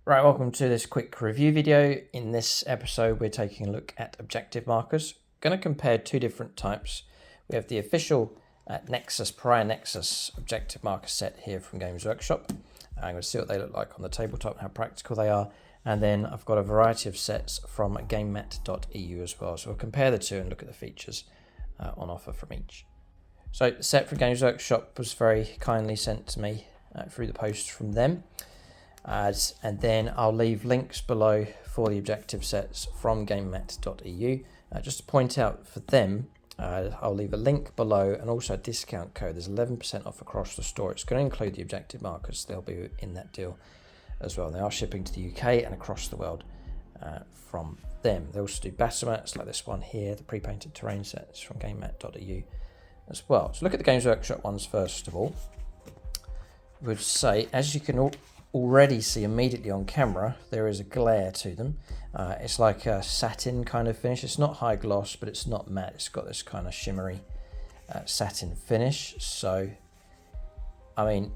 Right, welcome to this quick review video. In this episode, we're taking a look at objective markers. Going to compare two different types. We have the official Prior Nexus objective marker set here from Games Workshop. I'm going to see what they look like on the tabletop, how practical they are. And then I've got a variety of sets from Gamemat.eu as well. So we'll compare the two and look at the features on offer from each. So the set from Games Workshop was very kindly sent to me through the post from them. And then I'll leave links below for the objective sets from Gamemat.eu. Just to point out for them, I'll leave a link below and also a discount code. There's 11% off across the store. It's going to include the objective markers. They'll be in that deal as well. They are shipping to the UK and across the world from them. They also do battle mats like this one here, the pre-painted terrain sets from Gamemat.eu as well. So look at the Games Workshop ones first of all. I would say, as you can already see immediately on camera, there is a glare to them. It's like a satin kind of finish. It's not high gloss, but it's not matte. It's got this kind of shimmery satin finish. So, I mean,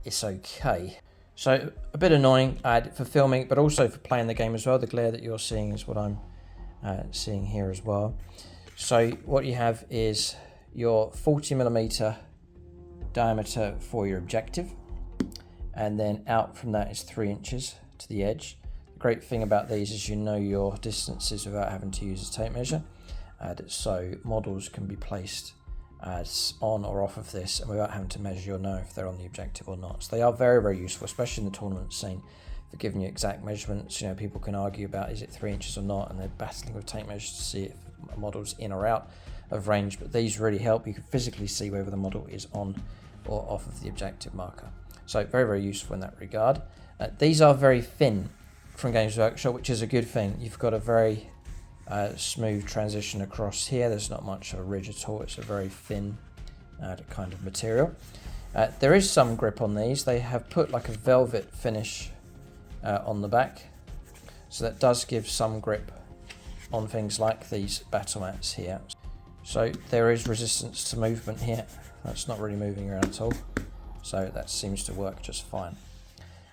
it's okay. So a bit annoying for filming, but also for playing the game as well. The glare that you're seeing is what I'm seeing here as well. So what you have is your 40mm diameter for your objective. And then out from that is 3 inches to the edge. The great thing about these is you know your distances without having to use a tape measure. So models can be placed on or off of this and without having to measure, you'll know if they're on the objective or not. So they are very, very useful, especially in the tournament scene, for giving you exact measurements. You know, people can argue about is it 3 inches or not, and they're battling with tape measures to see if a model's in or out of range. But these really help. You can physically see whether the model is on or off of the objective marker. So very, very useful in that regard. These are very thin from Games Workshop, which is a good thing. You've got a very smooth transition across here. There's not much of a ridge at all. It's a very thin kind of material. There is some grip on these. They have put like a velvet finish on the back. So that does give some grip on things like these battle mats here. So there is resistance to movement here. That's not really moving around at all. So that seems to work just fine.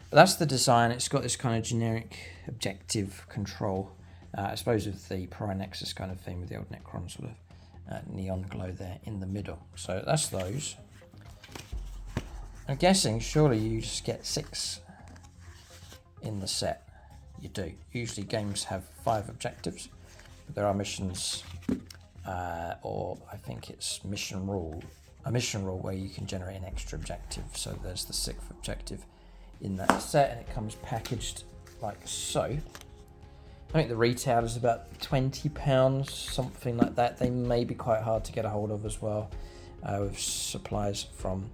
But that's the design. It's got this kind of generic objective control. I suppose with the Prior Nexus kind of thing with the old Necron sort of neon glow there in the middle. So that's those. I'm guessing surely you just get 6 in the set. You do. Usually games have 5 objectives, but there are missions, or I think it's mission rule. A mission rule where you can generate an extra objective. So there's the 6th objective in that set, and it comes packaged like so. I think the retail is about £20, something like that. They may be quite hard to get a hold of as well with supplies from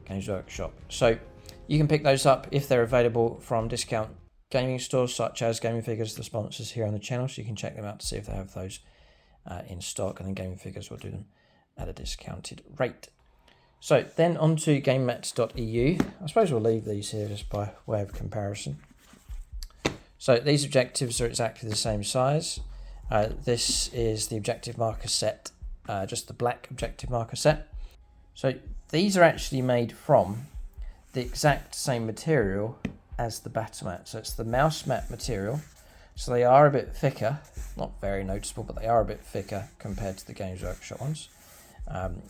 Games Workshop. So you can pick those up if they're available from discount gaming stores such as Gaming Figures, the sponsors here on the channel. So you can check them out to see if they have those in stock, and then Gaming Figures will do them at a discounted rate. So then on to Gamemat.eu. I suppose we'll leave these here just by way of comparison. So these objectives are exactly the same size. This is the objective marker set, just the black objective marker set. So these are actually made from the exact same material as the battle mat. So it's the mouse mat material. So they are a bit thicker, not very noticeable, but they are a bit thicker compared to the Games Workshop ones.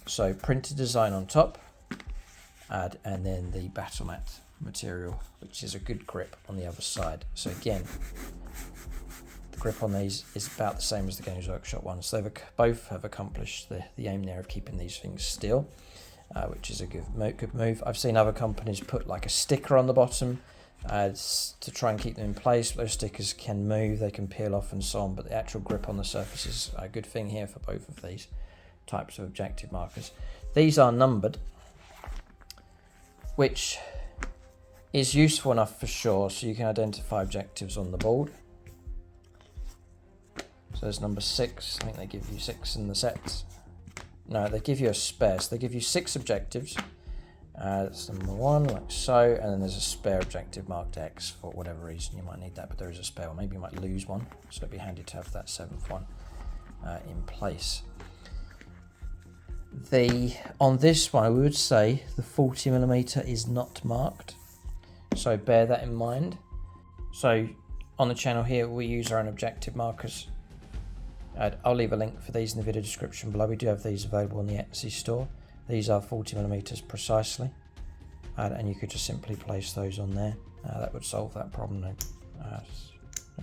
So printed design on top, and then the battle mat material, which is a good grip on the other side. So again, the grip on these is about the same as the Games Workshop ones. So they both have accomplished the aim there of keeping these things still, which is a good move. I've seen other companies put like a sticker on the bottom to try and keep them in place. Those stickers can move, they can peel off and so on, but the actual grip on the surface is a good thing here for both of these types of objective markers. These are numbered, which is useful enough for sure, so you can identify objectives on the board. So there's number 6. I think they give you 6 in the sets. No, they give you a spare, so they give you 6 objectives. That's number 1, like so, and then there's a spare objective marked X for whatever reason. You might need that, but there is a spare one. Maybe you might lose one, so it'd be handy to have that 7th one in place. On this one, I would say the 40mm is not marked, so bear that in mind. So on the channel here, we use our own objective markers. I'll leave a link for these in the video description below. We do have these available in the Etsy store. These are 40mm precisely, and you could just simply place those on there. That would solve that problem. No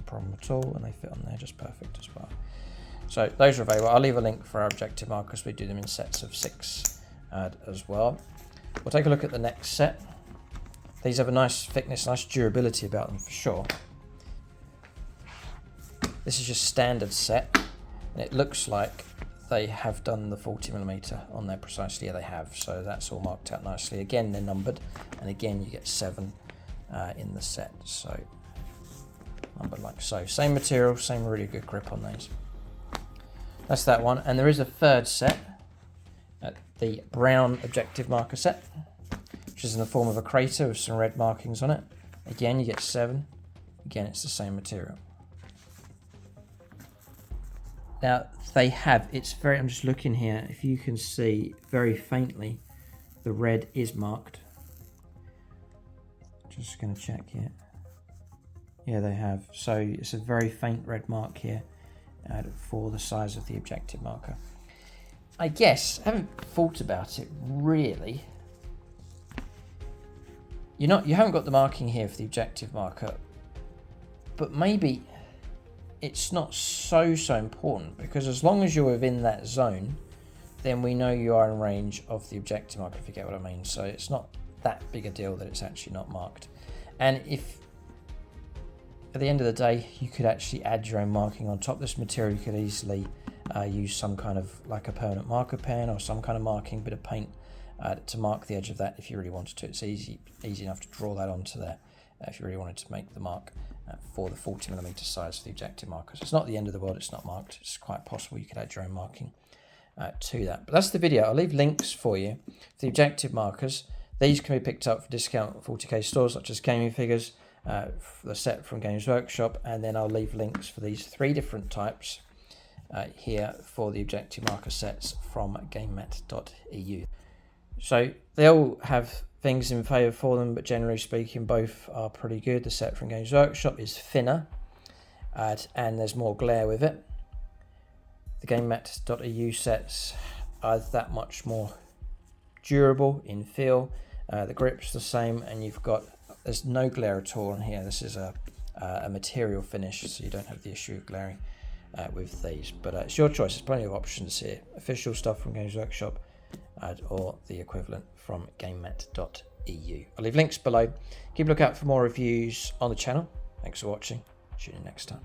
problem at all, and they fit on there just perfect as well. So those are available. I'll leave a link for our objective markers. We do them in sets of 6 as well. We'll take a look at the next set. These have a nice thickness, nice durability about them for sure. This is your standard set, and it looks like they have done the 40mm on there precisely. Yeah, they have, so that's all marked out nicely. Again, they're numbered, and again you get 7 in the set, so numbered like so. Same material, same really good grip on these. That's that one, and there is a third set, the brown objective marker set, which is in the form of a crater with some red markings on it. Again, you get 7. Again, it's the same material. Now they have, I'm just looking here, if you can see very faintly, the red is marked. Just going to check here. Yeah, they have. So it's a very faint red mark here for the size of the objective marker. I guess, I haven't thought about it really. You haven't got the marking here for the objective marker, but maybe it's not so important, because as long as you're within that zone, then we know you are in range of the objective marker, if you get what I mean. So it's not that big a deal that it's actually not marked. And if at the end of the day you could actually add your own marking on top of this material, you could easily use some kind of like a permanent marker pen or some kind of marking bit of paint to mark the edge of that if you really wanted to. It's easy enough to draw that onto there if you really wanted to make the mark for the 40mm size of the objective markers. It's not the end of the world, it's not marked. It's quite possible you could add your own marking to that. But that's the video. I'll leave links for you for the objective markers. These can be picked up for discount at 40k stores such as Gaming Figures, the set from Games Workshop, and then I'll leave links for these 3 different types here for the objective marker sets from Gamemat.eu. So they all have things in favour for them, but generally speaking both are pretty good. The set from Games Workshop is thinner and there's more glare with it. The Gamemat.eu sets are that much more durable in feel. The grip's the same, and there's no glare at all on here. This is a material finish, so you don't have the issue of glaring with these. But it's your choice. There's plenty of options here. Official stuff from Games Workshop or the equivalent from Gamemat.eu. I'll leave links below. Keep a lookout for more reviews on the channel. Thanks for watching. See you next time.